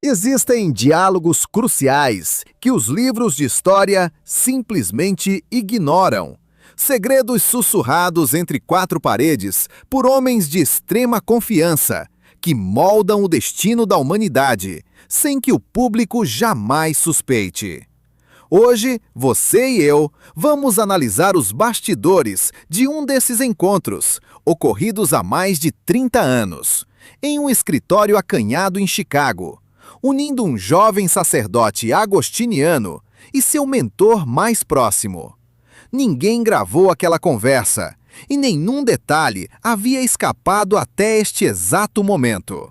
Existem diálogos cruciais que os livros de história simplesmente ignoram. Segredos sussurrados entre quatro paredes por homens de extrema confiança, que moldam o destino da humanidade, sem que o público jamais suspeite. Hoje, você e eu vamos analisar os bastidores de um desses encontros, ocorridos há mais de 30 anos, em um escritório acanhado em Chicago, unindo um jovem sacerdote agostiniano e seu mentor mais próximo. Ninguém gravou aquela conversa, e nenhum detalhe havia escapado até este exato momento.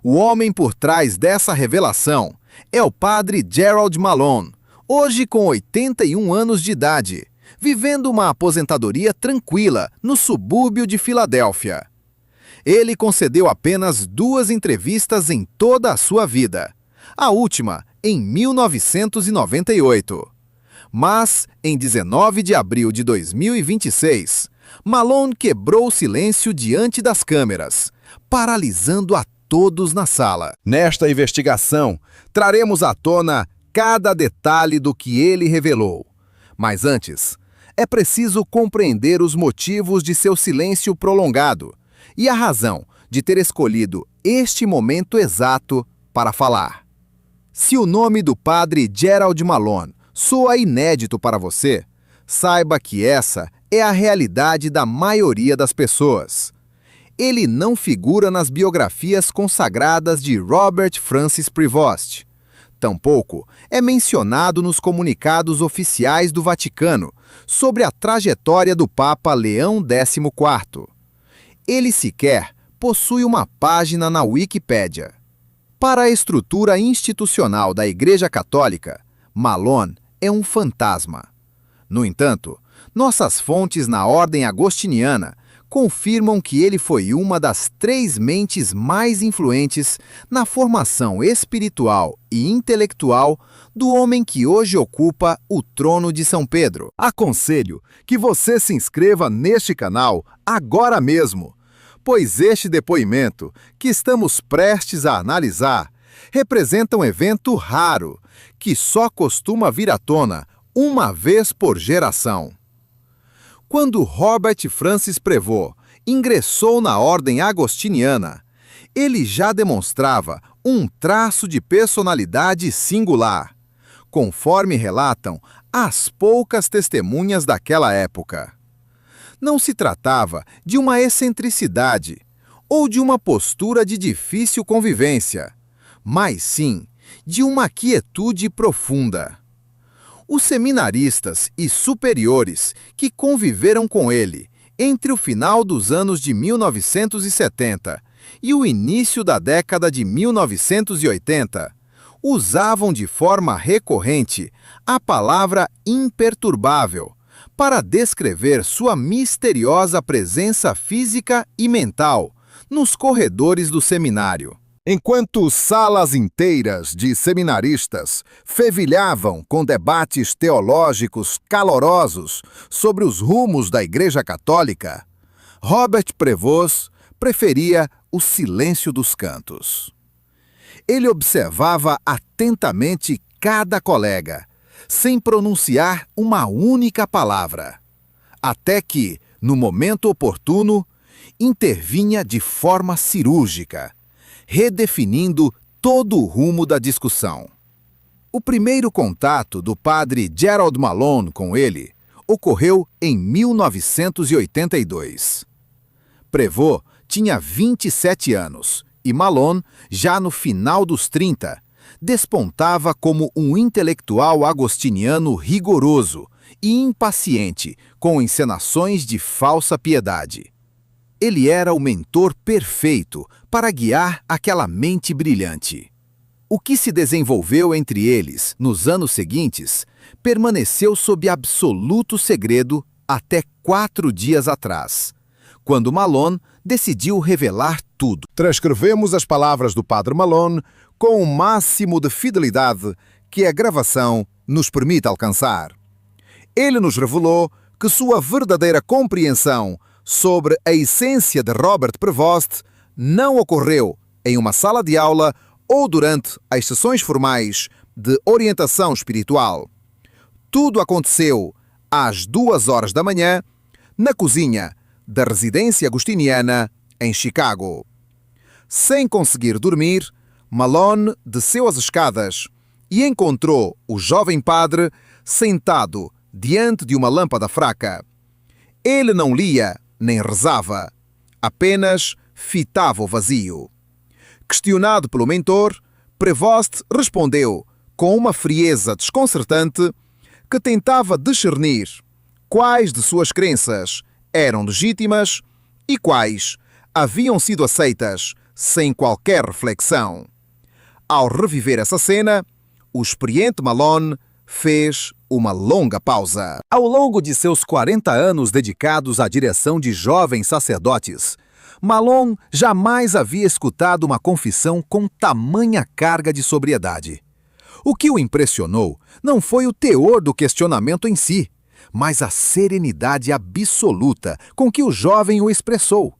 O homem por trás dessa revelação é o padre Gerald Malone, hoje com 81 anos de idade, vivendo uma aposentadoria tranquila no subúrbio de Filadélfia. Ele concedeu apenas 2 entrevistas em toda a sua vida, a última em 1998. Mas, em 19 de abril de 2026, Malone quebrou o silêncio diante das câmeras, paralisando a todos na sala. Nesta investigação, traremos à tona cada detalhe do que ele revelou. Mas antes, é preciso compreender os motivos de seu silêncio prolongado e a razão de ter escolhido este momento exato para falar. Se o nome do padre Gerald Malone soa inédito para você, saiba que essa é a realidade da maioria das pessoas. Ele não figura nas biografias consagradas de Robert Francis Prevost. Tampouco é mencionado nos comunicados oficiais do Vaticano sobre a trajetória do Papa Leão XIV. Ele sequer possui uma página na Wikipédia. Para a estrutura institucional da Igreja Católica, Malone é um fantasma. No entanto, nossas fontes na ordem agostiniana confirmam que ele foi uma das 3 mentes mais influentes na formação espiritual e intelectual do homem que hoje ocupa o trono de São Pedro. Aconselho que você se inscreva neste canal agora mesmo, pois este depoimento que estamos prestes a analisar representa um evento raro, que só costuma vir à tona uma vez por geração. Quando Robert Francis Prevost ingressou na ordem agostiniana, ele já demonstrava um traço de personalidade singular, conforme relatam as poucas testemunhas daquela época. Não se tratava de uma excentricidade ou de uma postura de difícil convivência, mas sim de uma quietude profunda. Os seminaristas e superiores que conviveram com ele entre o final dos anos de 1970 e o início da década de 1980 usavam de forma recorrente a palavra imperturbável para descrever sua misteriosa presença física e mental nos corredores do seminário. Enquanto salas inteiras de seminaristas fervilhavam com debates teológicos calorosos sobre os rumos da Igreja Católica, Robert Prevost preferia o silêncio dos cantos. Ele observava atentamente cada colega, sem pronunciar uma única palavra, até que, no momento oportuno, intervinha de forma cirúrgica, redefinindo todo o rumo da discussão. O primeiro contato do padre Gerald Malone com ele ocorreu em 1982. Prevost tinha 27 anos e Malone, já no final dos 30, despontava como um intelectual agostiniano rigoroso e impaciente com encenações de falsa piedade. Ele era o mentor perfeito para guiar aquela mente brilhante. O que se desenvolveu entre eles nos anos seguintes permaneceu sob absoluto segredo até 4 dias atrás, quando Malone decidiu revelar tudo. Transcrevemos as palavras do padre Malone com o máximo de fidelidade que a gravação nos permite alcançar. Ele nos revelou que sua verdadeira compreensão sobre a essência de Robert Prevost não ocorreu em uma sala de aula ou durante as sessões formais de orientação espiritual. Tudo aconteceu às 2 horas da manhã, na cozinha da residência agostiniana em Chicago. Sem conseguir dormir, Malone desceu as escadas e encontrou o jovem padre sentado diante de uma lâmpada fraca. Ele não lia nem rezava, apenas fitava o vazio. Questionado pelo mentor, Prevost respondeu com uma frieza desconcertante que tentava discernir quais de suas crenças eram legítimas e quais haviam sido aceitas sem qualquer reflexão. Ao reviver essa cena, o experiente Malone fez uma longa pausa. Ao longo de seus 40 anos dedicados à direção de jovens sacerdotes, Malone jamais havia escutado uma confissão com tamanha carga de sobriedade. O que o impressionou não foi o teor do questionamento em si, mas a serenidade absoluta com que o jovem o expressou.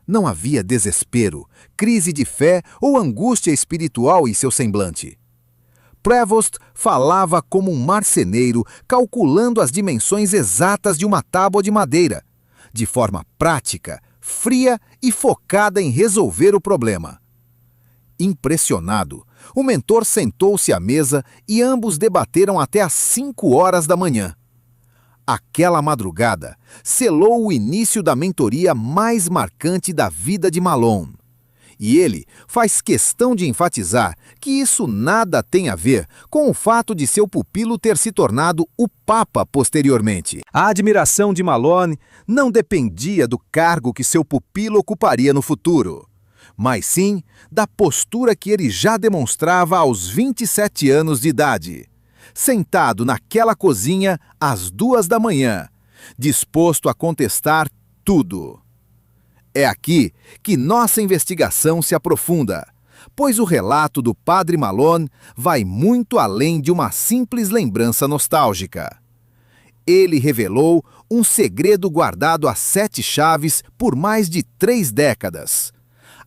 Não havia desespero, crise de fé ou angústia espiritual em seu semblante. Prevost falava como um marceneiro calculando as dimensões exatas de uma tábua de madeira, de forma prática, fria e focada em resolver o problema. Impressionado, o mentor sentou-se à mesa e ambos debateram até às 5 horas da manhã. Aquela madrugada selou o início da mentoria mais marcante da vida de Malone. E ele faz questão de enfatizar que isso nada tem a ver com o fato de seu pupilo ter se tornado o Papa posteriormente. A admiração de Malone não dependia do cargo que seu pupilo ocuparia no futuro, mas sim da postura que ele já demonstrava aos 27 anos de idade, sentado naquela cozinha às 2 da manhã, disposto a contestar tudo. É aqui que nossa investigação se aprofunda, pois o relato do Padre Malone vai muito além de uma simples lembrança nostálgica. Ele revelou um segredo guardado a 7 chaves por mais de 3 décadas.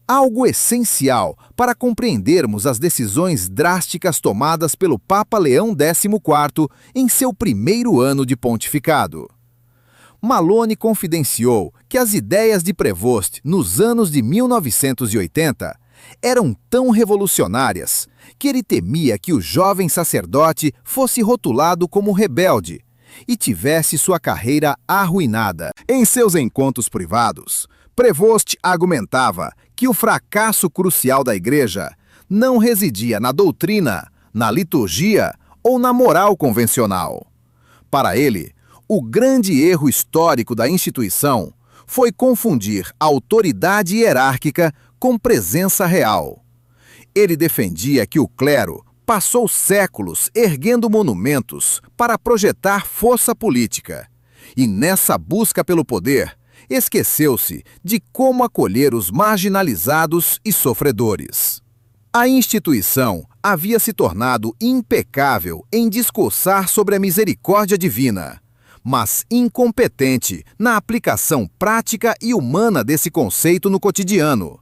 Algo essencial para compreendermos as decisões drásticas tomadas pelo Papa Leão XIV em seu primeiro ano de pontificado. Malone confidenciou que as ideias de Prevost nos anos de 1980 eram tão revolucionárias que ele temia que o jovem sacerdote fosse rotulado como rebelde e tivesse sua carreira arruinada. Em seus encontros privados, Prevost argumentava que o fracasso crucial da Igreja não residia na doutrina, na liturgia ou na moral convencional. Para ele, o grande erro histórico da instituição foi confundir autoridade hierárquica com presença real. Ele defendia que o clero passou séculos erguendo monumentos para projetar força política, e nessa busca pelo poder, esqueceu-se de como acolher os marginalizados e sofredores. A instituição havia se tornado impecável em discursar sobre a misericórdia divina, mas incompetente na aplicação prática e humana desse conceito no cotidiano,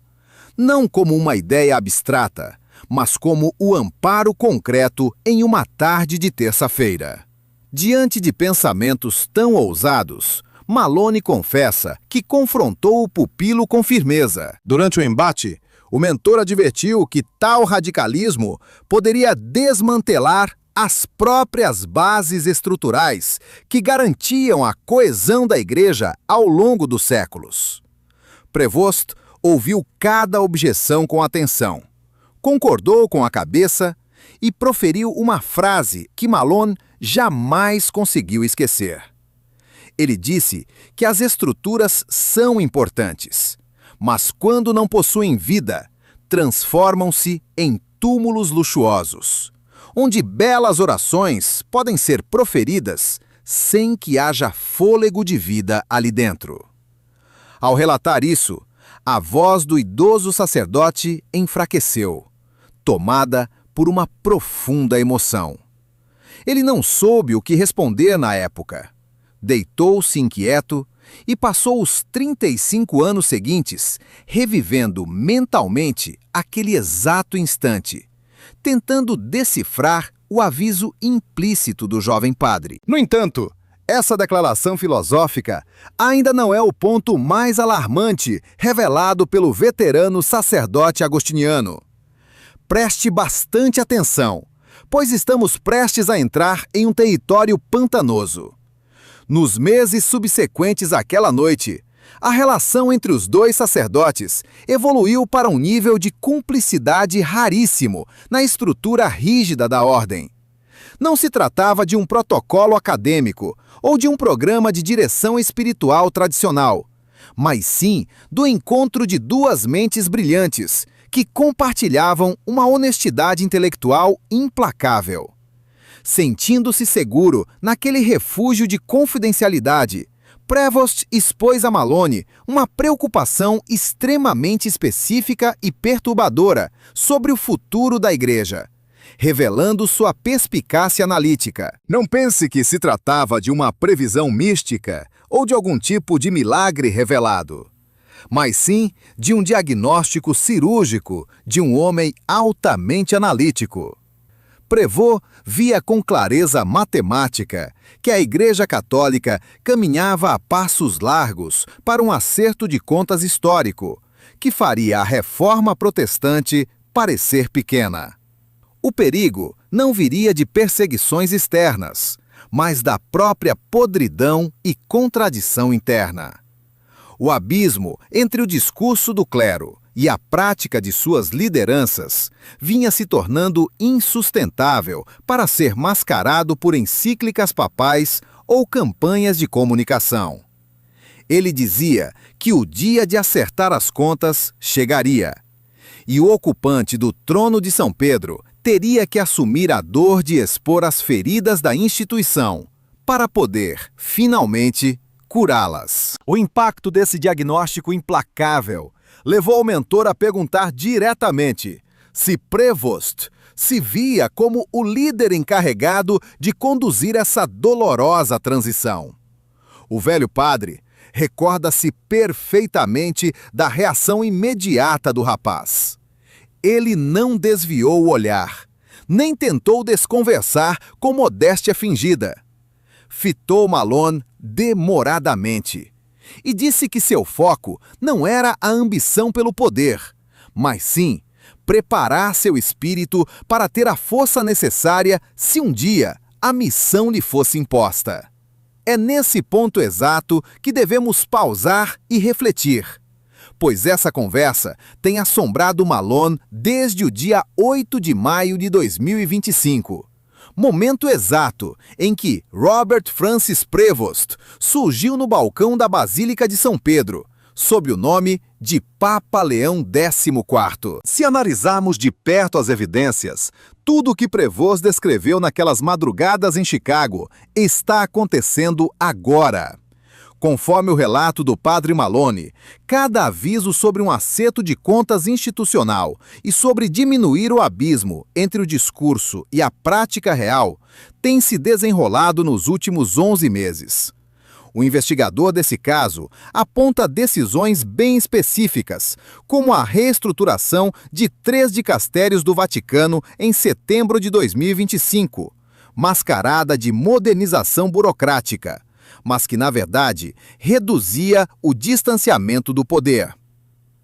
não como uma ideia abstrata, mas como o amparo concreto em uma tarde de terça-feira. Diante de pensamentos tão ousados, Malone confessa que confrontou o pupilo com firmeza. Durante o embate, o mentor advertiu que tal radicalismo poderia desmantelar as próprias bases estruturais que garantiam a coesão da Igreja ao longo dos séculos. Prevost ouviu cada objeção com atenção, concordou com a cabeça e proferiu uma frase que Malone jamais conseguiu esquecer. Ele disse que as estruturas são importantes, mas quando não possuem vida, transformam-se em túmulos luxuosos, onde belas orações podem ser proferidas sem que haja fôlego de vida ali dentro. Ao relatar isso, a voz do idoso sacerdote enfraqueceu, tomada por uma profunda emoção. Ele não soube o que responder na época. Deitou-se inquieto e passou os 35 anos seguintes revivendo mentalmente aquele exato instante, tentando decifrar o aviso implícito do jovem padre. No entanto, essa declaração filosófica ainda não é o ponto mais alarmante revelado pelo veterano sacerdote agostiniano. Preste bastante atenção, pois estamos prestes a entrar em um território pantanoso. Nos meses subsequentes àquela noite, a relação entre os dois sacerdotes evoluiu para um nível de cumplicidade raríssimo na estrutura rígida da ordem. Não se tratava de um protocolo acadêmico ou de um programa de direção espiritual tradicional, mas sim do encontro de duas mentes brilhantes que compartilhavam uma honestidade intelectual implacável. Sentindo-se seguro naquele refúgio de confidencialidade, Prevost expôs a Malone uma preocupação extremamente específica e perturbadora sobre o futuro da Igreja, revelando sua perspicácia analítica. Não pense que se tratava de uma previsão mística ou de algum tipo de milagre revelado, mas sim de um diagnóstico cirúrgico de um homem altamente analítico. Prevost via com clareza matemática que a Igreja Católica caminhava a passos largos para um acerto de contas histórico, que faria a reforma protestante parecer pequena. O perigo não viria de perseguições externas, mas da própria podridão e contradição interna. O abismo entre o discurso do clero e a prática de suas lideranças vinha se tornando insustentável para ser mascarado por encíclicas papais ou campanhas de comunicação. Ele dizia que o dia de acertar as contas chegaria, e o ocupante do trono de São Pedro teria que assumir a dor de expor as feridas da instituição para poder, finalmente, curá-las. O impacto desse diagnóstico implacável levou o mentor a perguntar diretamente se Prevost se via como o líder encarregado de conduzir essa dolorosa transição. O velho padre recorda-se perfeitamente da reação imediata do rapaz. Ele não desviou o olhar, nem tentou desconversar com modéstia fingida. Fitou Malone demoradamente e disse que seu foco não era a ambição pelo poder, mas sim preparar seu espírito para ter a força necessária se um dia a missão lhe fosse imposta. É nesse ponto exato que devemos pausar e refletir, pois essa conversa tem assombrado Malone desde o dia 8 de maio de 2025. Momento exato em que Robert Francis Prevost surgiu no balcão da Basílica de São Pedro, sob o nome de Papa Leão XIV. Se analisarmos de perto as evidências, tudo o que Prevost descreveu naquelas madrugadas em Chicago está acontecendo agora. Conforme o relato do padre Malone, cada aviso sobre um acerto de contas institucional e sobre diminuir o abismo entre o discurso e a prática real tem se desenrolado nos últimos 11 meses. O investigador desse caso aponta decisões bem específicas, como a reestruturação de 3 dicastérios do Vaticano em setembro de 2025, mascarada de modernização burocrática, mas que, na verdade, reduzia o distanciamento do poder.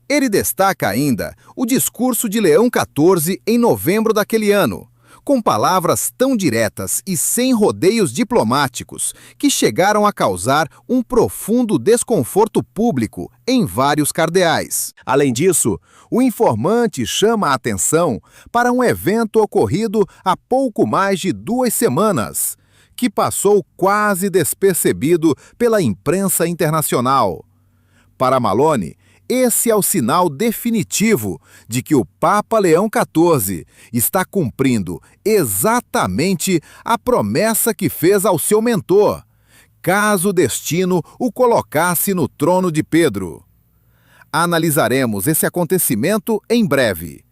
Ele destaca ainda o discurso de Leão XIV em novembro daquele ano, com palavras tão diretas e sem rodeios diplomáticos que chegaram a causar um profundo desconforto público em vários cardeais. Além disso, o informante chama a atenção para um evento ocorrido há pouco mais de 2 semanas, que passou quase despercebido pela imprensa internacional. Para Malone, esse é o sinal definitivo de que o Papa Leão XIV está cumprindo exatamente a promessa que fez ao seu mentor, caso o destino o colocasse no trono de Pedro. Analisaremos esse acontecimento em breve.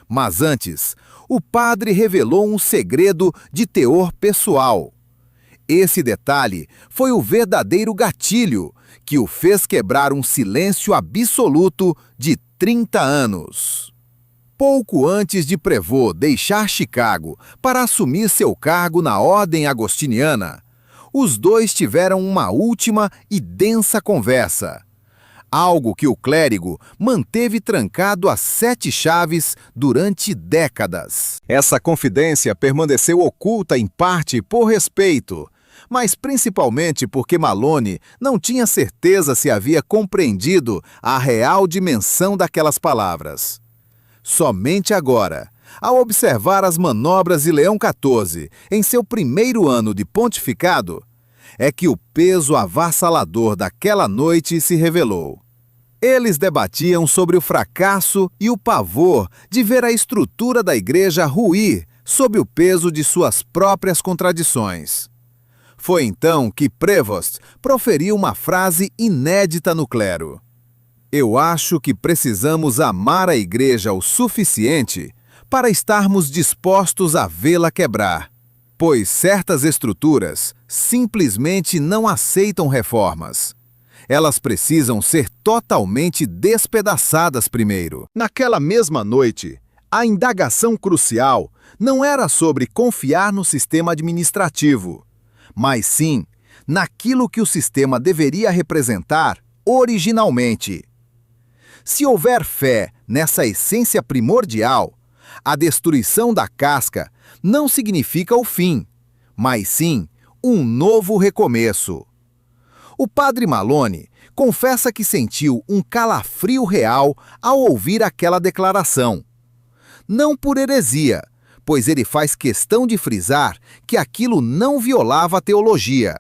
Mas antes, o padre revelou um segredo de teor pessoal. Esse detalhe foi o verdadeiro gatilho que o fez quebrar um silêncio absoluto de 30 anos. Pouco antes de Prevost deixar Chicago para assumir seu cargo na Ordem Agostiniana, os dois tiveram uma última e densa conversa. Algo que o clérigo manteve trancado a 7 chaves durante décadas. Essa confidência permaneceu oculta em parte por respeito, mas principalmente porque Malone não tinha certeza se havia compreendido a real dimensão daquelas palavras. Somente agora, ao observar as manobras de Leão XIV em seu primeiro ano de pontificado, é que o peso avassalador daquela noite se revelou. Eles debatiam sobre o fracasso e o pavor de ver a estrutura da igreja ruir sob o peso de suas próprias contradições. Foi então que Prevost proferiu uma frase inédita no clero. Eu acho que precisamos amar a igreja o suficiente para estarmos dispostos a vê-la quebrar, pois certas estruturas simplesmente não aceitam reformas. Elas precisam ser totalmente despedaçadas primeiro. Naquela mesma noite, a indagação crucial não era sobre confiar no sistema administrativo, mas sim naquilo que o sistema deveria representar originalmente. Se houver fé nessa essência primordial, a destruição da casca não significa o fim, mas sim um novo recomeço. O padre Malone confessa que sentiu um calafrio real ao ouvir aquela declaração. Não por heresia, pois ele faz questão de frisar que aquilo não violava a teologia,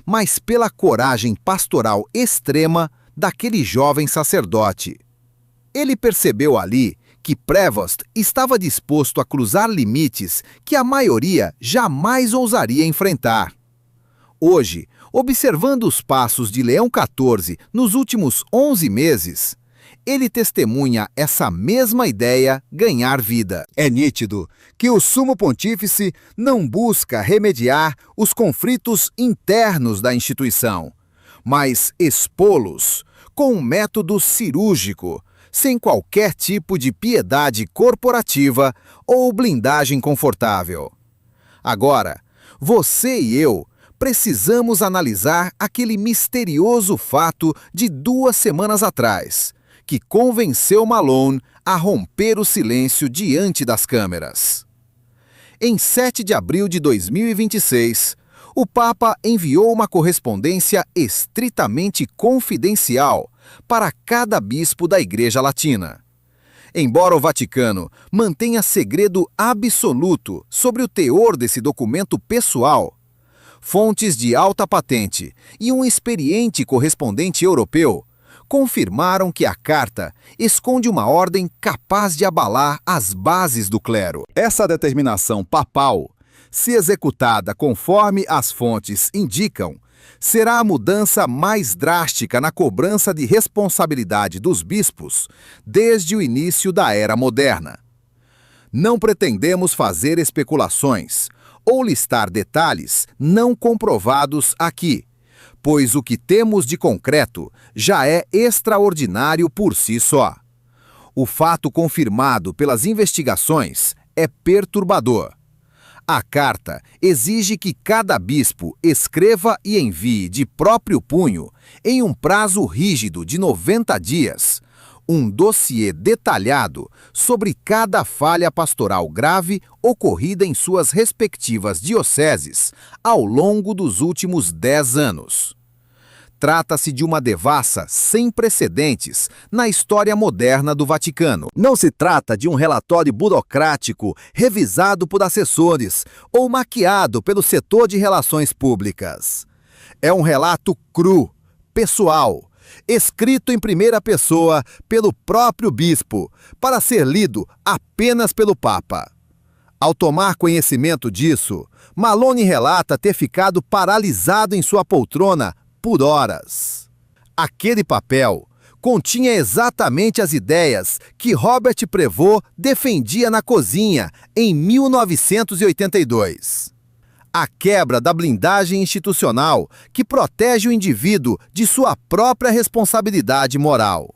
mas pela coragem pastoral extrema daquele jovem sacerdote. Ele percebeu ali que Prevost estava disposto a cruzar limites que a maioria jamais ousaria enfrentar. Hoje, observando os passos de Leão XIV nos últimos 11 meses, ele testemunha essa mesma ideia ganhar vida. É nítido que o Sumo Pontífice não busca remediar os conflitos internos da instituição, mas expô-los com um método cirúrgico, sem qualquer tipo de piedade corporativa ou blindagem confortável. Agora, você e eu precisamos analisar aquele misterioso fato de 2 semanas atrás, que convenceu Malone a romper o silêncio diante das câmeras. Em 7 de abril de 2026, o Papa enviou uma correspondência estritamente confidencial para cada bispo da Igreja Latina. Embora o Vaticano mantenha segredo absoluto sobre o teor desse documento pessoal, fontes de alta patente e um experiente correspondente europeu confirmaram que a carta esconde uma ordem capaz de abalar as bases do clero. Essa determinação papal, se executada conforme as fontes indicam, será a mudança mais drástica na cobrança de responsabilidade dos bispos desde o início da Era Moderna. Não pretendemos fazer especulações ou listar detalhes não comprovados aqui, pois o que temos de concreto já é extraordinário por si só. O fato confirmado pelas investigações é perturbador. A carta exige que cada bispo escreva e envie de próprio punho, em um prazo rígido de 90 dias, um dossiê detalhado sobre cada falha pastoral grave ocorrida em suas respectivas dioceses ao longo dos últimos 10 anos. Trata-se de uma devassa sem precedentes na história moderna do Vaticano. Não se trata de um relatório burocrático revisado por assessores ou maquiado pelo setor de relações públicas. É um relato cru, pessoal, escrito em primeira pessoa pelo próprio bispo, para ser lido apenas pelo Papa. Ao tomar conhecimento disso, Malone relata ter ficado paralisado em sua poltrona por horas. Aquele papel continha exatamente as ideias que Robert Prevost defendia na cozinha em 1982. A quebra da blindagem institucional que protege o indivíduo de sua própria responsabilidade moral.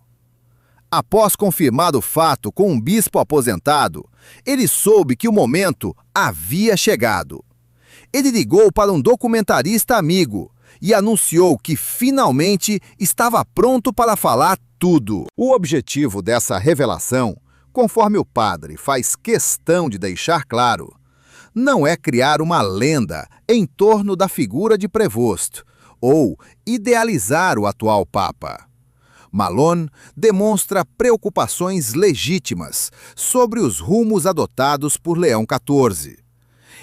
Após confirmar o fato com um bispo aposentado, ele soube que o momento havia chegado. Ele ligou para um documentarista amigo e anunciou que finalmente estava pronto para falar tudo. O objetivo dessa revelação, conforme o padre faz questão de deixar claro, não é criar uma lenda em torno da figura de Prevost ou idealizar o atual Papa. Malone demonstra preocupações legítimas sobre os rumos adotados por Leão XIV.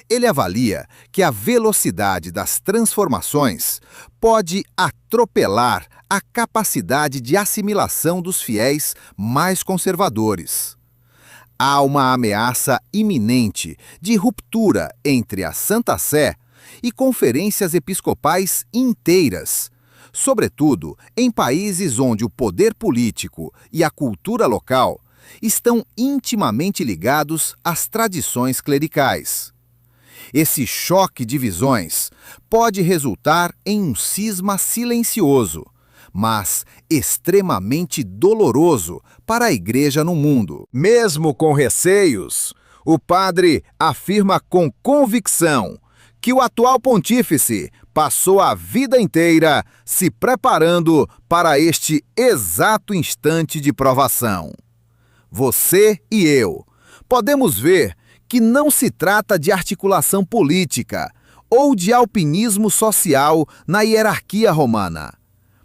Ele avalia que a velocidade das transformações pode atropelar a capacidade de assimilação dos fiéis mais conservadores. Há uma ameaça iminente de ruptura entre a Santa Sé e conferências episcopais inteiras, sobretudo em países onde o poder político e a cultura local estão intimamente ligados às tradições clericais. Esse choque de visões pode resultar em um cisma silencioso, mas extremamente doloroso para a Igreja no mundo. Mesmo com receios, o padre afirma com convicção que o atual pontífice passou a vida inteira se preparando para este exato instante de provação. Você e eu podemos ver que não se trata de articulação política ou de alpinismo social na hierarquia romana,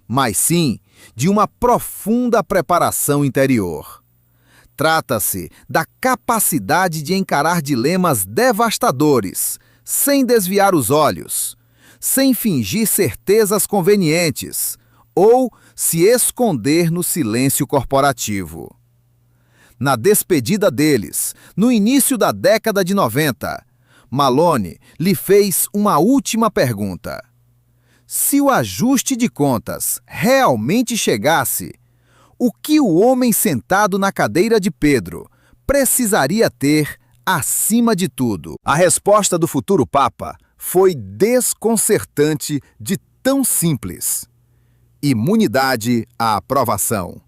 mas sim de uma profunda preparação interior. Trata-se da capacidade de encarar dilemas devastadores, sem desviar os olhos, sem fingir certezas convenientes ou se esconder no silêncio corporativo. Na despedida deles, no início da década de 90, Malone lhe fez uma última pergunta. Se o ajuste de contas realmente chegasse, o que o homem sentado na cadeira de Pedro precisaria ter acima de tudo? A resposta do futuro Papa foi desconcertante de tão simples. Imunidade à aprovação.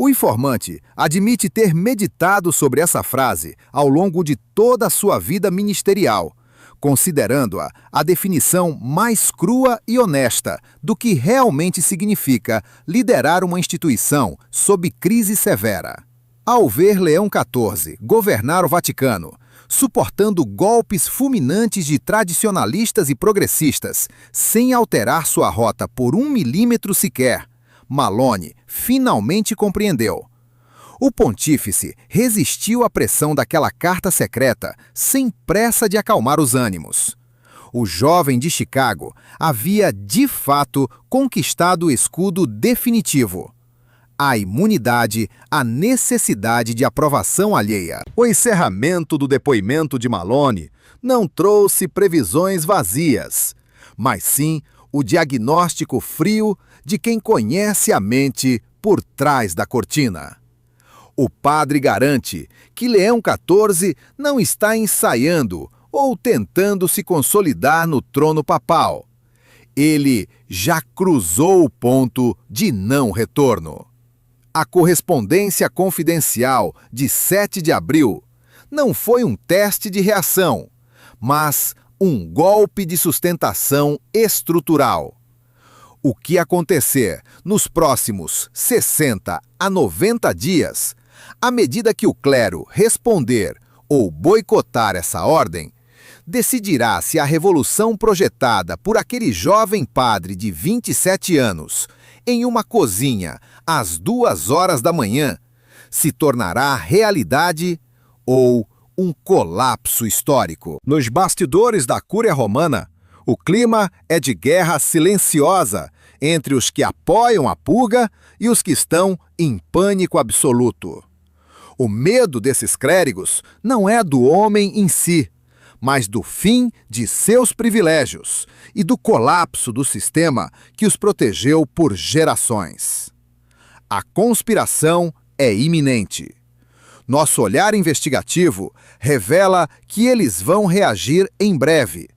O informante admite ter meditado sobre essa frase ao longo de toda a sua vida ministerial, considerando-a a definição mais crua e honesta do que realmente significa liderar uma instituição sob crise severa. Ao ver Leão XIV governar o Vaticano, suportando golpes fulminantes de tradicionalistas e progressistas, sem alterar sua rota por 1 milímetro sequer, Malone finalmente compreendeu. O pontífice resistiu à pressão daquela carta secreta sem pressa de acalmar os ânimos. O jovem de Chicago havia, de fato, conquistado o escudo definitivo: a imunidade à necessidade de aprovação alheia. O encerramento do depoimento de Malone não trouxe previsões vazias, mas sim o diagnóstico frio de quem conhece a mente por trás da cortina. O padre garante que Leão XIV não está ensaiando ou tentando se consolidar no trono papal. Ele já cruzou o ponto de não retorno. A correspondência confidencial de 7 de abril não foi um teste de reação, mas um golpe de sustentação estrutural. O que acontecer nos próximos 60 a 90 dias, à medida que o clero responder ou boicotar essa ordem, decidirá se a revolução projetada por aquele jovem padre de 27 anos, em uma cozinha, às 2 horas da manhã, se tornará realidade ou um colapso histórico. Nos bastidores da Cúria Romana, o clima é de guerra silenciosa entre os que apoiam a purga e os que estão em pânico absoluto. O medo desses clérigos não é do homem em si, mas do fim de seus privilégios e do colapso do sistema que os protegeu por gerações. A conspiração é iminente. Nosso olhar investigativo revela que eles vão reagir em breve,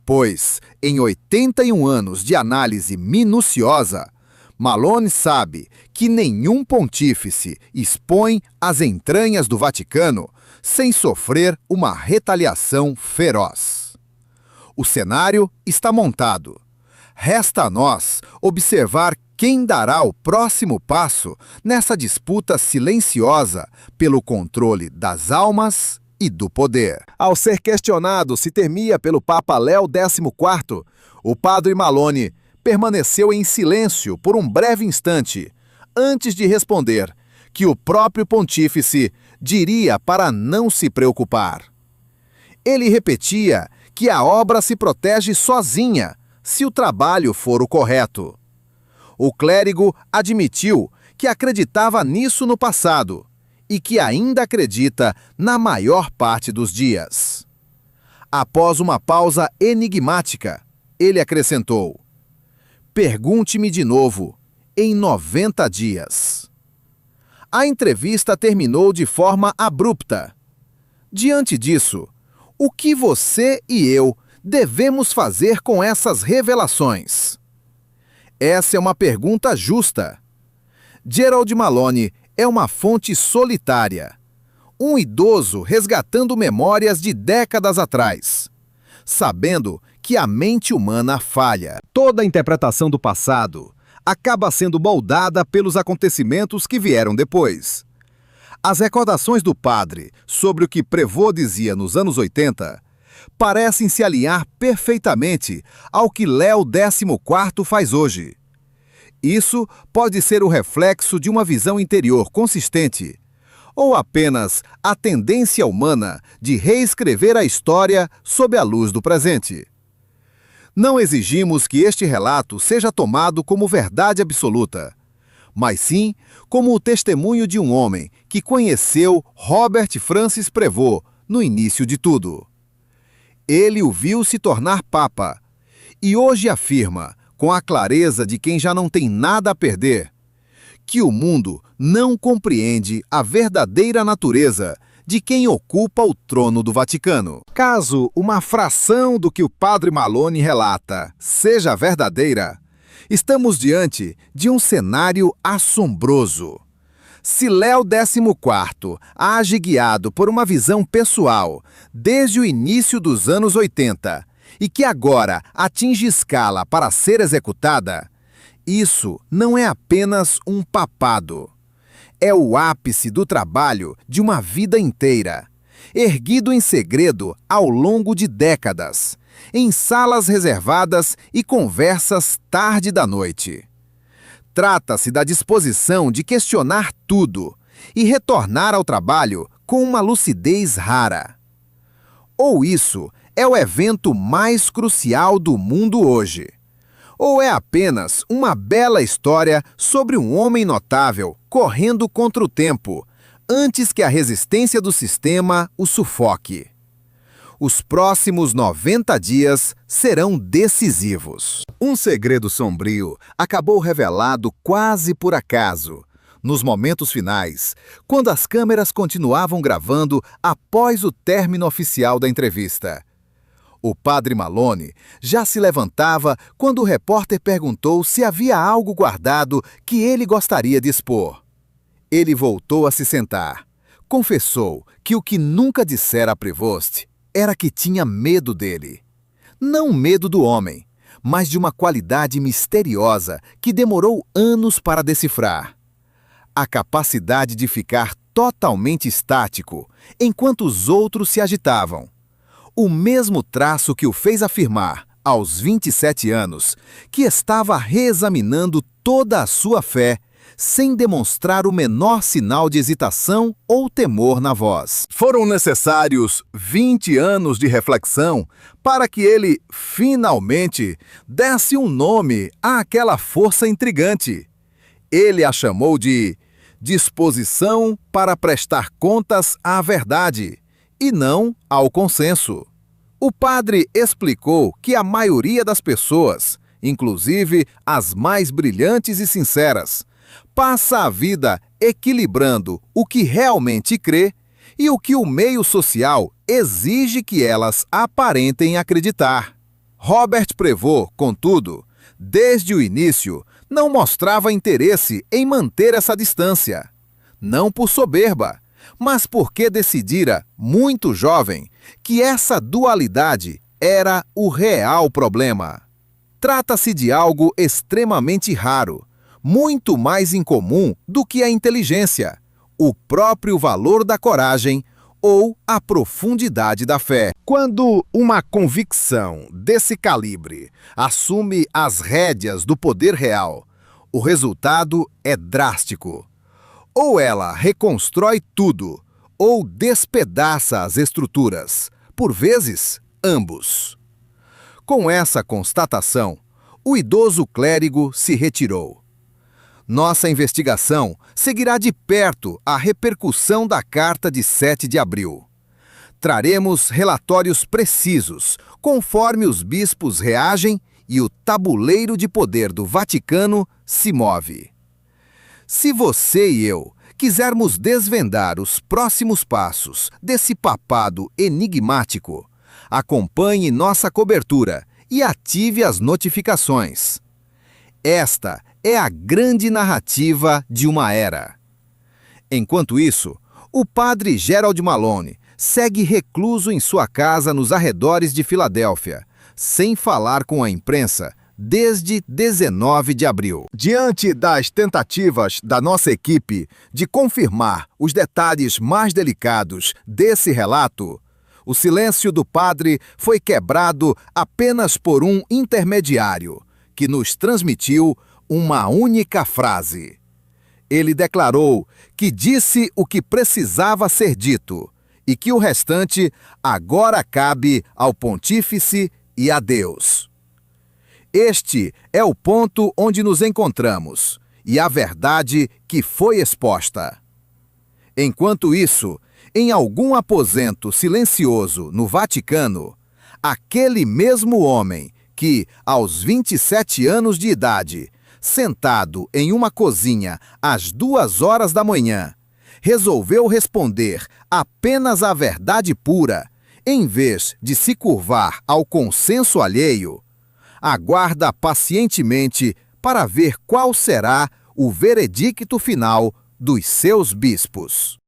Pois, em 81 anos de análise minuciosa, Malone sabe que nenhum pontífice expõe as entranhas do Vaticano sem sofrer uma retaliação feroz. O cenário está montado. Resta a nós observar quem dará o próximo passo nessa disputa silenciosa pelo controle das almas e do poder. Ao ser questionado se temia pelo Papa Léo XIV, o padre Malone permaneceu em silêncio por um breve instante, antes de responder que o próprio pontífice diria para não se preocupar. Ele repetia que a obra se protege sozinha, se o trabalho for o correto. O clérigo admitiu que acreditava nisso no passado e que ainda acredita na maior parte dos dias. Após uma pausa enigmática, ele acrescentou: "Pergunte-me de novo, em 90 dias." A entrevista terminou de forma abrupta. Diante disso, o que você e eu devemos fazer com essas revelações? Essa é uma pergunta justa. Gerald Malone é uma fonte solitária. Um idoso resgatando memórias de décadas atrás, sabendo que a mente humana falha. Toda a interpretação do passado acaba sendo moldada pelos acontecimentos que vieram depois. As recordações do padre sobre o que Prevost dizia nos anos 80 parecem se alinhar perfeitamente ao que Léo XIV faz hoje. Isso pode ser o reflexo de uma visão interior consistente, ou apenas a tendência humana de reescrever a história sob a luz do presente. Não exigimos que este relato seja tomado como verdade absoluta, mas sim como o testemunho de um homem que conheceu Robert Francis Prevost no início de tudo. Ele o viu se tornar papa e hoje afirma, com a clareza de quem já não tem nada a perder, que o mundo não compreende a verdadeira natureza de quem ocupa o trono do Vaticano. Caso uma fração do que o padre Malone relata seja verdadeira, estamos diante de um cenário assombroso. Se Léo XIV age guiado por uma visão pessoal desde o início dos anos 80 e que agora atinge escala para ser executada, isso não é apenas um papado. É o ápice do trabalho de uma vida inteira, erguido em segredo ao longo de décadas, em salas reservadas e conversas tarde da noite. Trata-se da disposição de questionar tudo e retornar ao trabalho com uma lucidez rara. Ou isso é o evento mais crucial do mundo hoje, ou é apenas uma bela história sobre um homem notável correndo contra o tempo, antes que a resistência do sistema o sufoque. Os próximos 90 dias serão decisivos. Um segredo sombrio acabou revelado quase por acaso, nos momentos finais, quando as câmeras continuavam gravando após o término oficial da entrevista. O padre Malone já se levantava quando o repórter perguntou se havia algo guardado que ele gostaria de expor. Ele voltou a se sentar. Confessou que o que nunca dissera a Prevost era que tinha medo dele. Não medo do homem, mas de uma qualidade misteriosa que demorou anos para decifrar. A capacidade de ficar totalmente estático enquanto os outros se agitavam. O mesmo traço que o fez afirmar, aos 27 anos, que estava reexaminando toda a sua fé, sem demonstrar o menor sinal de hesitação ou temor na voz. Foram necessários 20 anos de reflexão para que ele, finalmente, desse um nome àquela força intrigante. Ele a chamou de disposição para prestar contas à verdade, e não ao consenso. O padre explicou que a maioria das pessoas, inclusive as mais brilhantes e sinceras, passa a vida equilibrando o que realmente crê e o que o meio social exige que elas aparentem acreditar. Robert Prevost, contudo, desde o início, não mostrava interesse em manter essa distância. Não por soberba, mas porque decidira, muito jovem, que essa dualidade era o real problema. Trata-se de algo extremamente raro, muito mais incomum do que a inteligência, o próprio valor da coragem ou a profundidade da fé. Quando uma convicção desse calibre assume as rédeas do poder real, o resultado é drástico. Ou ela reconstrói tudo, ou despedaça as estruturas, por vezes, ambos. Com essa constatação, o idoso clérigo se retirou. Nossa investigação seguirá de perto a repercussão da Carta de 7 de abril. Traremos relatórios precisos, conforme os bispos reagem e o tabuleiro de poder do Vaticano se move. Se você e eu quisermos desvendar os próximos passos desse papado enigmático, acompanhe nossa cobertura e ative as notificações. Esta é a grande narrativa de uma era. Enquanto isso, o padre Gerald Malone segue recluso em sua casa nos arredores de Filadélfia, sem falar com a imprensa desde 19 de abril. Diante das tentativas da nossa equipe de confirmar os detalhes mais delicados desse relato, o silêncio do padre foi quebrado apenas por um intermediário, que nos transmitiu uma única frase. Ele declarou que disse o que precisava ser dito e que o restante agora cabe ao pontífice e a Deus. Este é o ponto onde nos encontramos e a verdade que foi exposta. Enquanto isso, em algum aposento silencioso no Vaticano, aquele mesmo homem que, aos 27 anos de idade, sentado em uma cozinha às 2 horas da manhã, resolveu responder apenas a verdade pura, em vez de se curvar ao consenso alheio, aguarda pacientemente para ver qual será o veredicto final dos seus bispos.